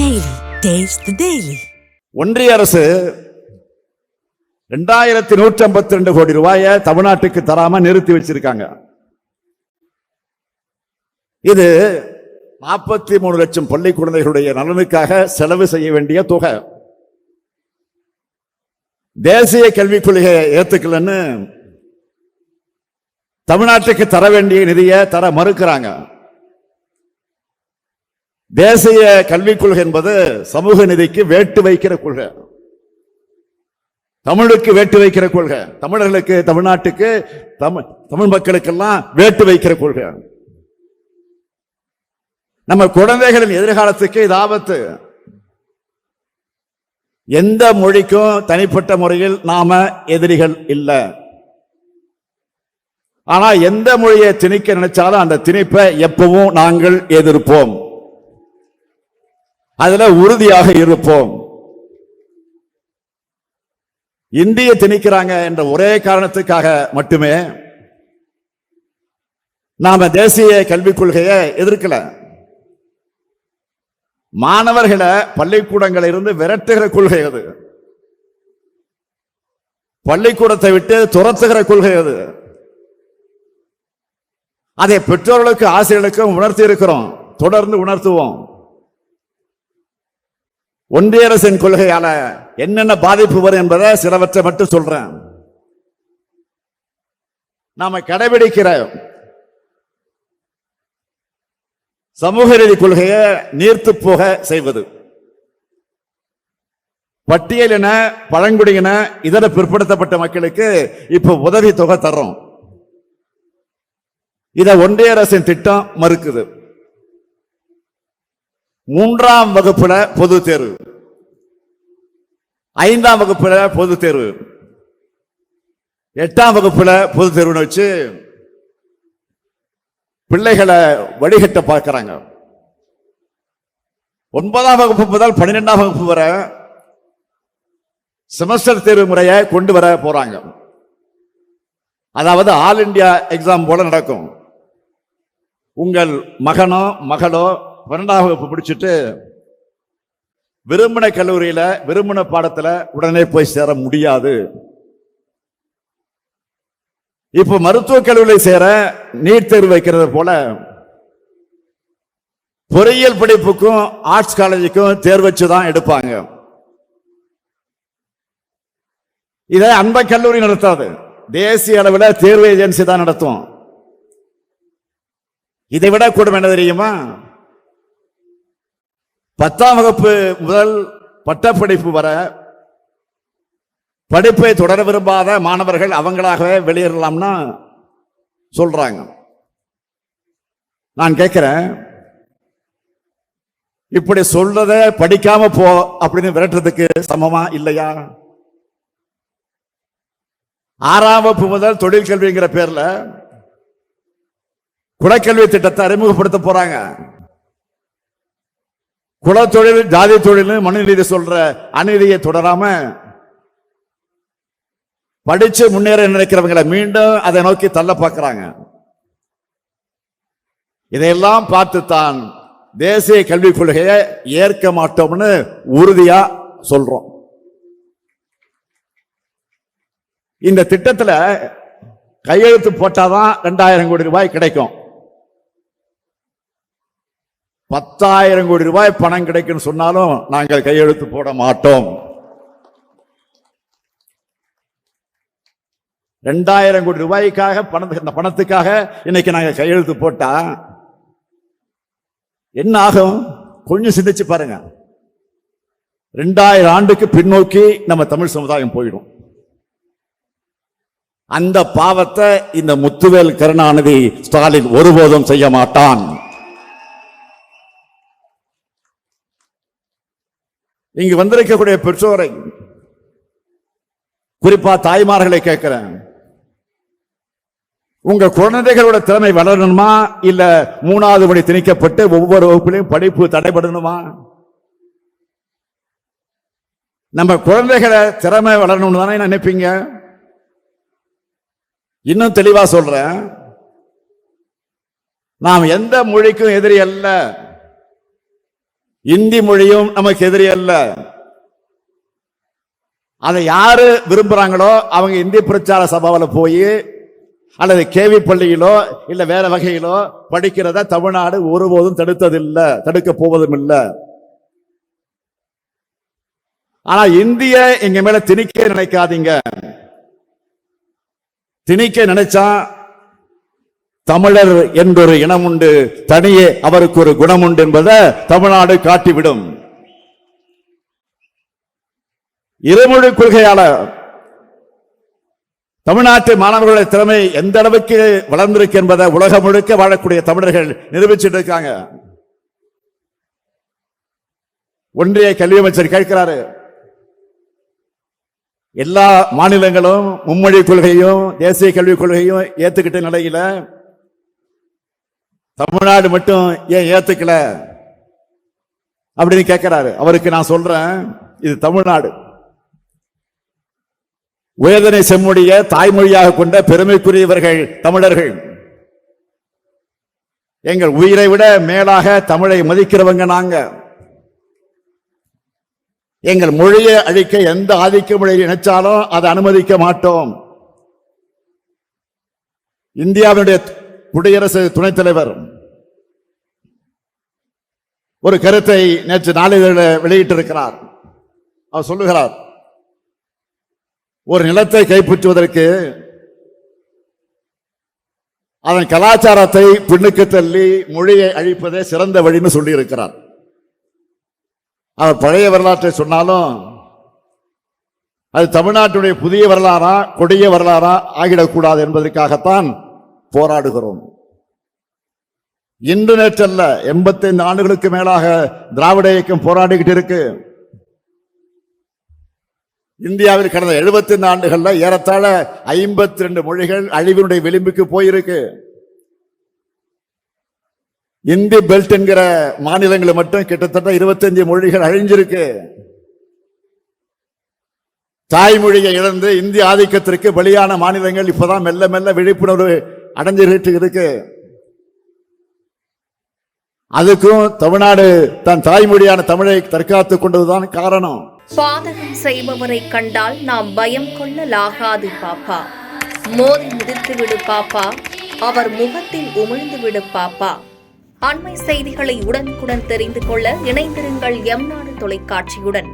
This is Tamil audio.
Daily. Taste the Daily. ஒன்றிய அரசு 2152 கோடி ரூபாயை தமிழ்நாட்டுக்கு தராம நிறுத்தி வச்சிருக்காங்க. இது 43 லட்சம் பள்ளி குழந்தைகளுடைய நலனுக்காக செலவு செய்ய வேண்டிய தொகை. தேசிய கல்விக் கொள்கையை ஏத்துக்கலன்னு தமிழ்நாட்டுக்கு தர வேண்டிய நிதியை தர மறுக்கிறாங்க. தேசிய கல்விக் கொள்கை என்பது சமூக நிதிக்கு வேட்டு வைக்கிற கொள்கை, தமிழுக்கு வேட்டு வைக்கிற கொள்கை, தமிழர்களுக்கு தமிழ்நாட்டுக்கு தமிழ் மக்களுக்கெல்லாம் வேட்டு வைக்கிற கொள்கை. நம்ம குழந்தைகளின் எதிர்காலத்துக்கு இது ஆபத்து. எந்த மொழிக்கும் தனிப்பட்ட முறையில் நாம எதிரிகள் இல்லை. ஆனா எந்த மொழியை திணிக்க நினைச்சாலும் அந்த திணிப்பை எப்பவும் நாங்கள் எதிர்ப்போம், அதுல உறுதியாக இருப்போம். இந்திய திணிக்கிறாங்க என்ற ஒரே காரணத்துக்காக மட்டுமே நாம தேசிய கல்விக் கொள்கையை எதிர்க்கல. மாணவர்களை பள்ளிக்கூடங்களில் இருந்து விரட்டுகிற கொள்கை அது, பள்ளிக்கூடத்தை விட்டு துரத்துகிற கொள்கை அது. அதை பெற்றோர்களுக்கு ஆசிரியர்களுக்கும் உணர்த்தி இருக்கிறோம், தொடர்ந்து உணர்த்துவோம். ஒன்றிய அரசின் கொள்கையால என்னென்ன பாதிப்பு வரும் என்பதை சிலவற்றை மட்டும் சொல்றேன். நாம கடைபிடிக்கிற சமூக நீதி கொள்கையை நீர்த்து போக செய்வது, பட்டியலின பழங்குடியின இதர பிற்படுத்தப்பட்ட மக்களுக்கு இப்ப உதவி தொகை தர்றோம். இத ஒன்றிய அரசின் திட்டம் மறுக்குது. 3ஆம் வகுப்புல பொது தேர்வு, 5ஆம் வகுப்புல பொது தேர்வு, 8ஆம் வகுப்புல பொது தேர்வுன்னு வச்சு பிள்ளைகளை வடிகட்ட பார்க்கிறாங்க. 9ஆம் வகுப்பு முதல் 12ஆம் வகுப்பு வரை செமஸ்டர் தேர்வு முறையை கொண்டு வர போறாங்க. அதாவது ஆல் இண்டியா எக்ஸாம் போல நடக்கும். உங்கள் மகனோ மகளோ 12ஆம் வகுப்பு பிடிச்சிட்டு விரும்பின கல்லூரியில விரும்பின பாடத்துல உடனே போய் சேர முடியாது. இப்ப மருத்துவக் கல்லூரியில் சேர நீட் தேர்வு வைக்கிறது போல பொறியியல் படிப்புக்கும் ஆர்ட்ஸ் காலேஜுக்கும் தேர்வு வச்சுதான் எடுப்பாங்க. இதை அந்த கல்லூரி நடத்தாது, தேசிய அளவில் தேர்வு ஏஜென்சி தான் நடத்தும். இதை விட கூடும் என்ன தெரியுமா? 10ஆம் வகுப்பு முதல் பட்டப்படிப்பு வர படிப்பை தொடர விரும்பாத மாணவர்கள் அவங்களாகவே வெளியேறலாம்னா சொல்றாங்க. நான் கேட்கிறேன், இப்படி சொல்றத படிக்காம போ அப்படின்னு விரட்டுறதுக்கு சமமா இல்லையா? 6ஆம் வகுப்பு முதல் தொழில் கல்விங்கிற பேர்ல குலக்கல்வி திட்டத்தை அறிமுகப்படுத்த போறாங்க. குலத்தொழில் ஜாதி தொழில் மனுநீதி சொல்ற அநீதியை தொடராம படிச்சு முன்னேற நினைக்கிறவங்களை மீண்டும் அதை நோக்கி தள்ள பார்க்கிறாங்க. இதையெல்லாம் பார்த்துத்தான் தேசிய கல்விக் கொள்கையை ஏற்க மாட்டோம்னு உறுதியா சொல்றோம். இந்த திட்டத்தில் கையெழுத்து போட்டாதான் 2000 கோடி ரூபாய் கிடைக்கும். 10,000 கோடி ரூபாய் பணம் கிடைக்கும் சொன்னாலும் நாங்கள் கையெழுத்து போட மாட்டோம். 2000 கோடி ரூபாய்க்காக இந்த பணத்துக்காக இன்னைக்கு நாங்கள் கையெழுத்து போட்டா என்ன ஆகும்? கொஞ்சம் சிந்திச்சு பாருங்க. 2000 ஆண்டுக்கு பின்னோக்கி நம்ம தமிழ் சமுதாயம் போயிடும். அந்த பாவத்தை இந்த முத்துவேல் கருணாநிதி ஸ்டாலின் ஒருபோதும் செய்ய மாட்டான். இங்கு வந்திருக்கக்கூடிய பெற்றோரை, குறிப்பா தாய்மார்களை கேட்கிறேன், உங்க குழந்தைகளோட திறமை வளரணுமா இல்ல 3வது படி திணிக்கப்பட்டு ஒவ்வொரு வகுப்பிலையும் படிப்பு தடைபடணுமா? நம்ம குழந்தைகளை திறமை வளரணும்னு தானே நினைப்பீங்க. இன்னும் தெளிவா சொல்றேன், நாம் எந்த மொழிக்கும் எதிரி அல்ல. இந்தி மொழியும் நமக்கு எதிரி அல்ல. அதை யாரு விரும்புறாங்களோ அவங்க இந்தி பிரச்சார சபாவில் போய் அல்லது கேவி பள்ளியிலோ இல்ல வேற வகையிலோ படிக்கிறத தமிழ்நாடு ஒருபோதும் தடுத்ததில்லை, தடுக்க போவதும் இல்லை. ஆனா இந்திய எங்க மேல திணிக்க நினைக்காதீங்க. திணிக்க நினைச்சா தமிழர் என்றொரு இனம் உண்டு, தனியே அவருக்கு ஒரு குணம் உண்டு என்பதை தமிழ்நாடு காட்டிவிடும். இருமொழி கொள்கையாளர் தமிழ்நாட்டு மாணவர்களுடைய திறமை எந்த அளவுக்கு வளர்ந்திருக்கு என்பதை உலகம் முழுக்க வாழக்கூடிய தமிழர்கள் நிரூபிச்சுட்டு இருக்காங்க. ஒன்றிய கல்வி அமைச்சர் கேட்கிறாரு, எல்லா மாநிலங்களும் மும்மொழி கொள்கையும் தேசிய கல்விக் கொள்கையும் ஏத்துக்கிட்ட நிலையில தமிழ்நாடு மட்டும் ஏன் ஏத்துக்கல அப்படின்னு கேட்கிறாரு. அவருக்கு நான் சொல்றேன், இது தமிழ்நாடு. உயர்தனை செம்மொழிய தாய்மொழியாக கொண்ட பெருமைக்குரியவர்கள் தமிழர்கள். எங்கள் உயிரை விட மேலாக தமிழை மதிக்கிறவங்க நாங்க. எங்கள் மொழியை அழிக்க எந்த ஆதிக்க மொழியை நினைச்சாலும் அதை அனுமதிக்க மாட்டோம். இந்தியாவுடைய குடியரசு துணைத் தலைவர் ஒரு கருத்தை நேற்று நாளிதழில் வெளியிட்டிருக்கிறார். அவர் சொல்லுகிறார், ஒரு நிலத்தை கைப்பற்றுவதற்கு அதன் கலாச்சாரத்தை பின்னுக்கு தள்ளி மொழியை அழிப்பதே சிறந்த வழின்னு சொல்லி இருக்கிறார். அவர் பழைய வரலாற்றை சொன்னாலும் அது தமிழ்நாட்டுடைய புதிய வரலாறா கொடிய வரலாறா ஆகிடக்கூடாது என்பதற்காகத்தான் போராடுகிறோம். இன்று நேற்றல்ல, 85 ஆண்டுகளுக்கு மேலாக திராவிட இயக்கம் போராடிக்கிட்டு இருக்கு. இந்தியாவில் கடந்த 75 ஆண்டுகள்ல ஏறத்தாழ 52 மொழிகள் அழிவினுடைய விளிம்புக்கு போயிருக்கு. இந்தி பெல்ட் என்கிற மாநிலங்களில் மட்டும் கிட்டத்தட்ட 25 மொழிகள் அழிஞ்சிருக்கு. தாய்மொழியை இழந்து இந்திய ஆதிக்கத்திற்கு பலியான மாநிலங்கள் இப்பதான் மெல்ல மெல்ல விழிப்புணர்வு அடைஞ்சிட்டு இருக்கு. அதுக்கும் தமிழ்நாடு தன் தாய்மொழியான தமிழை தற்காத்துக் கொண்டதுதான் காரணம். பாதகம் செய்பவரை கண்டால் நாம் பயம் கொள்ளலாகாது பாப்பா. மோதி மிதித்து விடு பாப்பா, அவர் முகத்தில் உமிழ்ந்து விடு பாப்பா. அண்மை செய்திகளை உடனுக்குடன் தெரிந்து கொள்ள இணைந்திருங்கள் எம் நாடு தொலைக்காட்சியுடன்.